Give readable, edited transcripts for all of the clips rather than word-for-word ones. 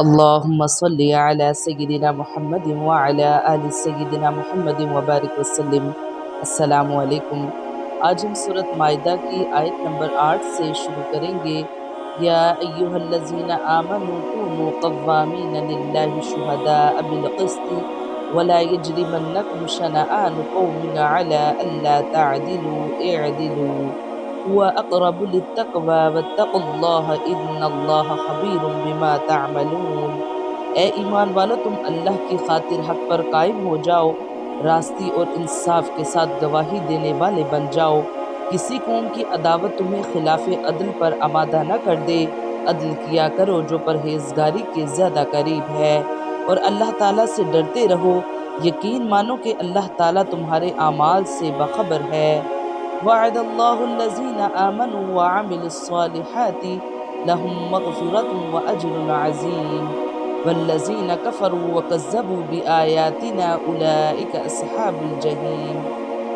اللهم صل على سيدنا محمد وعلى آل سيدنا محمد وبارک وسلم۔ السلام علیکم۔ آج ہم سورۃ مائدہ کی آیت نمبر 8 سے شروع کریں گے۔ یا ایہا الذین آمنوا کونوا قوامین للہ شہداء بالقسط ولا یجرمنکم شنآن قوم علی الا تعدلوا اعدلوا هو اقرب للتقوی واتقوا اللہ ان اللہ خبیر بما تعملون۔ اے ایمان والو، تم اللہ کی خاطر حق پر قائم ہو جاؤ، راستی اور انصاف کے ساتھ گواہی دینے والے بن جاؤ۔ کسی قوم کی عداوت تمہیں خلاف عدل پر آمادہ نہ کر دے۔ عدل کیا کرو جو پرہیزگاری کے زیادہ قریب ہے، اور اللہ تعالیٰ سے ڈرتے رہو۔ یقین مانو کہ اللہ تعالیٰ تمہارے اعمال سے باخبر ہے۔ وعد اللہ الذین آمنوا وعملوا الصالحات لهم مغفرۃ واجر عظیم والذین کفروا وکذبوا بآیاتنا اولئک اصحاب الجحیم۔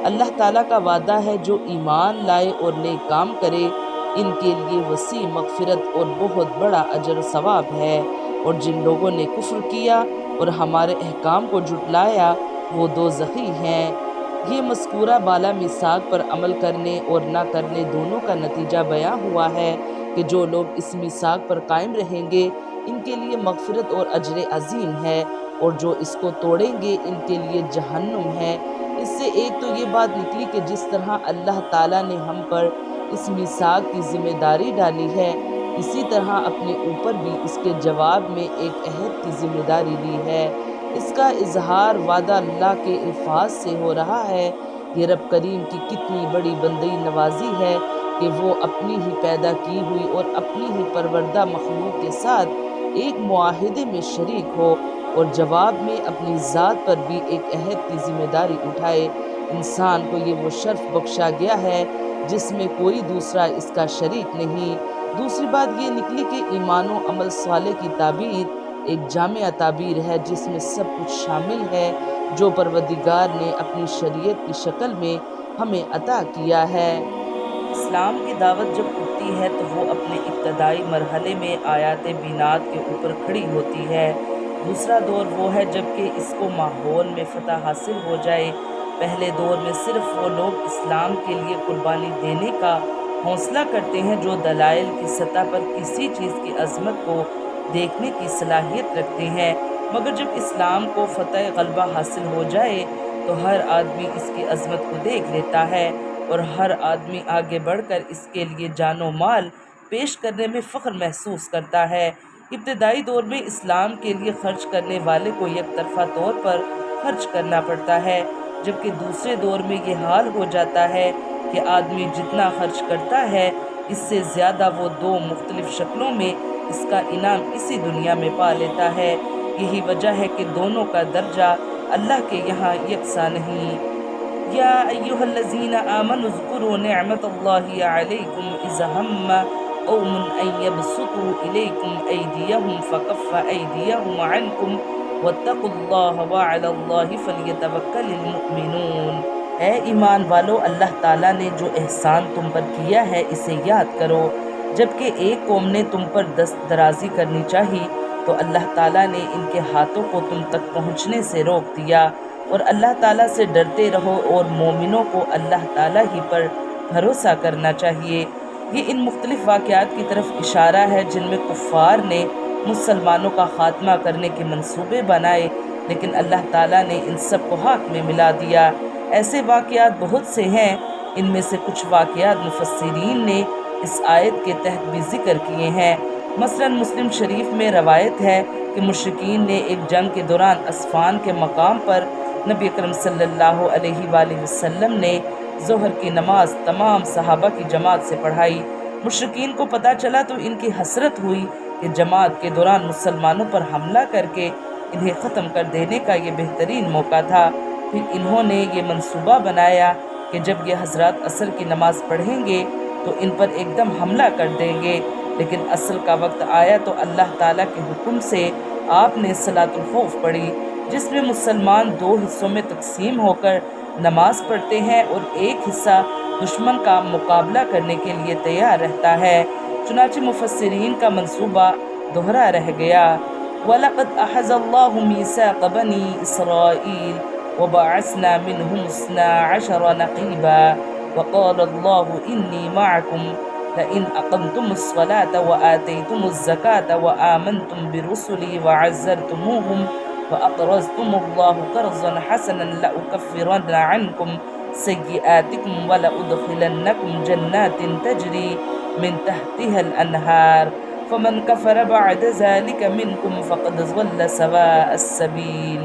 اللہ تعالیٰ کا وعدہ ہے جو ایمان لائے اور نیک کام کرے، ان کے لیے وسیع مغفرت اور بہت بڑا اجر و ثواب ہے، اور جن لوگوں نے کفر کیا اور ہمارے احکام کو جھٹلایا وہ دوزخی ہیں۔ یہ مذکورہ بالا میثاق پر عمل کرنے اور نہ کرنے دونوں کا نتیجہ بیان ہوا ہے کہ جو لوگ اس میثاق پر قائم رہیں گے ان کے لیے مغفرت اور اجر عظیم ہے، اور جو اس کو توڑیں گے ان کے لیے جہنم ہے۔ اس سے ایک تو یہ بات نکلی کہ جس طرح اللہ تعالیٰ نے ہم پر اس میثاق کی ذمہ داری ڈالی ہے، اسی طرح اپنے اوپر بھی اس کے جواب میں ایک عہد کی ذمہ داری لی ہے۔ اس کا اظہار وعدہ اللہ کے الفاظ سے ہو رہا ہے۔ یہ رب کریم کی کتنی بڑی بندی نوازی ہے کہ وہ اپنی ہی پیدا کی ہوئی اور اپنی ہی پروردہ مخلوق کے ساتھ ایک معاہدے میں شریک ہو، اور جواب میں اپنی ذات پر بھی ایک عہد کی ذمہ داری اٹھائے۔ انسان کو یہ وہ شرف بخشا گیا ہے جس میں کوئی دوسرا اس کا شریک نہیں۔ دوسری بات یہ نکلی کہ ایمان و عمل صالح کی تعبیر ایک جامع تعبیر ہے جس میں سب کچھ شامل ہے جو پروردگار نے اپنی شریعت کی شکل میں ہمیں عطا کیا ہے۔ اسلام کی دعوت جب اٹھتی ہے تو وہ اپنے ابتدائی مرحلے میں آیات بینات کے اوپر کھڑی ہوتی ہے۔ دوسرا دور وہ ہے جب کہ اس کو ماحول میں فتح حاصل ہو جائے۔ پہلے دور میں صرف وہ لوگ اسلام کے لیے قربانی دینے کا حوصلہ کرتے ہیں جو دلائل کی سطح پر کسی چیز کی عظمت کو دیکھنے کی صلاحیت رکھتے ہیں، مگر جب اسلام کو فتح غلبہ حاصل ہو جائے تو ہر آدمی اس کی عظمت کو دیکھ لیتا ہے، اور ہر آدمی آگے بڑھ کر اس کے لیے جان و مال پیش کرنے میں فخر محسوس کرتا ہے۔ ابتدائی دور میں اسلام کے لیے خرچ کرنے والے کو یک طرفہ طور پر خرچ کرنا پڑتا ہے، جبکہ دوسرے دور میں یہ حال ہو جاتا ہے کہ آدمی جتنا خرچ کرتا ہے اس سے زیادہ وہ دو مختلف شکلوں میں اس کا انعام اسی دنیا میں پا لیتا ہے۔ یہی وجہ ہے کہ دونوں کا درجہ اللہ کے یہاں یکساں نہیں۔ یا ایہا الذین آمنوا اذکروا نعمت اللہ علیکم اذ ہم قوم ان یبسطوا الیکم ایدیہم فکف ایدیہم عنکم واتقوا اللہ وعلی اللہ فلیتوکل المؤمنون۔ اے ایمان والو، اللہ تعالیٰ نے جو احسان تم پر کیا ہے اسے یاد کرو۔ جبکہ ایک قوم نے تم پر دست درازی کرنی چاہی تو اللہ تعالیٰ نے ان کے ہاتھوں کو تم تک پہنچنے سے روک دیا، اور اللہ تعالیٰ سے ڈرتے رہو، اور مومنوں کو اللہ تعالیٰ ہی پر بھروسہ کرنا چاہیے۔ یہ ان مختلف واقعات کی طرف اشارہ ہے جن میں کفار نے مسلمانوں کا خاتمہ کرنے کے منصوبے بنائے، لیکن اللہ تعالیٰ نے ان سب کو ہاتھ میں ملا دیا۔ ایسے واقعات بہت سے ہیں، ان میں سے کچھ واقعات مفسرین نے اس آیت کے تحت بھی ذکر کیے ہیں۔ مثلا مسلم شریف میں روایت ہے کہ مشرکین نے ایک جنگ کے دوران اسفان کے مقام پر نبی اکرم صلی اللہ علیہ وآلہ وسلم نے ظہر کی نماز تمام صحابہ کی جماعت سے پڑھائی۔ مشرکین کو پتہ چلا تو ان کی حسرت ہوئی کہ جماعت کے دوران مسلمانوں پر حملہ کر کے انہیں ختم کر دینے کا یہ بہترین موقع تھا۔ پھر انہوں نے یہ منصوبہ بنایا کہ جب یہ حضرات عصر کی نماز پڑھیں گے تو ان پر ایک دم حملہ کر دیں گے، لیکن عصر کا وقت آیا تو اللہ تعالیٰ کے حکم سے آپ نے صلاۃ الخوف پڑھی، جس میں مسلمان دو حصوں میں تقسیم ہو کر نماز پڑھتے ہیں اور ایک حصہ دشمن کا مقابلہ کرنے کے لیے تیار رہتا ہے۔ چنانچہ مفسرین کا منصوبہ دوہرا رہ گیا۔ وَلَقَدْ أَخَذَ اللَّهُ مِيثَاقَ بَنِي إِسْرَائِيلَ وَبَعَثْنَا مِنْهُمُ 12 نَقِيبًا وَقَالَ اللَّهُ إِنِّي مَعَكُمْ لئن أقمتم الصلاة وآتيتم الزكاة وآمنتم برسلي وعزرتموهم وأقرضتم الله قرضا حسنا لأكفرن عنكم سيئاتكم ولأدخلنكم جنات تجري من تحتها الأنهار فمن كفر بعد ذلك منكم فقد ضل سواء السبيل۔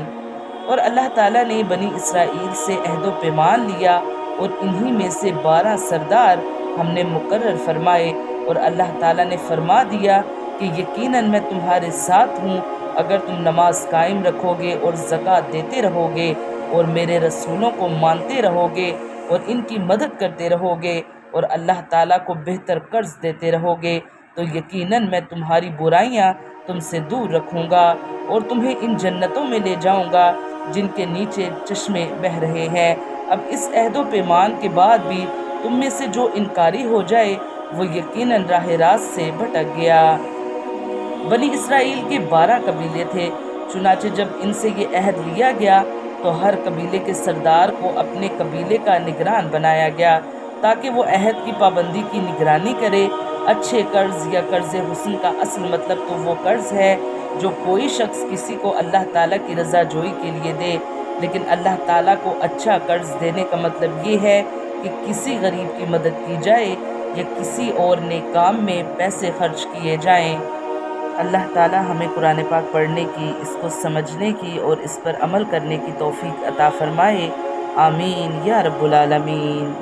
اور اللہ تعالیٰ نے بنی اسرائیل سے عہد و پیمان لیا اور انہی میں سے 12 سردار ہم نے مقرر فرمائے، اور اللہ تعالیٰ نے فرما دیا کہ یقیناً میں تمہارے ساتھ ہوں اگر تم نماز قائم رکھو گے اور زکوٰۃ دیتے رہو گے اور میرے رسولوں کو مانتے رہو گے اور ان کی مدد کرتے رہو گے اور اللہ تعالیٰ کو بہتر قرض دیتے رہو گے تو یقیناً میں تمہاری برائیاں تم سے دور رکھوں گا اور تمہیں ان جنتوں میں لے جاؤں گا جن کے نیچے چشمے بہہ رہے ہیں۔ اب اس عہد و پیمان کے بعد بھی تم میں سے جو انکاری ہو جائے وہ یقیناً راہ راست سے بھٹک گیا۔ بنی اسرائیل کے 12 قبیلے تھے، چنانچہ جب ان سے یہ عہد لیا گیا تو ہر قبیلے کے سردار کو اپنے قبیلے کا نگران بنایا گیا تاکہ وہ عہد کی پابندی کی نگرانی کرے۔ اچھے قرض یا قرض حسن کا اصل مطلب تو وہ قرض ہے جو کوئی شخص کسی کو اللہ تعالیٰ کی رضا جوئی کے لیے دے، لیکن اللہ تعالیٰ کو اچھا قرض دینے کا مطلب یہ ہے کہ کسی غریب کی مدد کی جائے یا کسی اور نیک کام میں پیسے خرچ کیے جائیں۔ اللہ تعالیٰ ہمیں قرآن پاک پڑھنے کی، اس کو سمجھنے کی اور اس پر عمل کرنے کی توفیق عطا فرمائے۔ آمین یا رب العالمین۔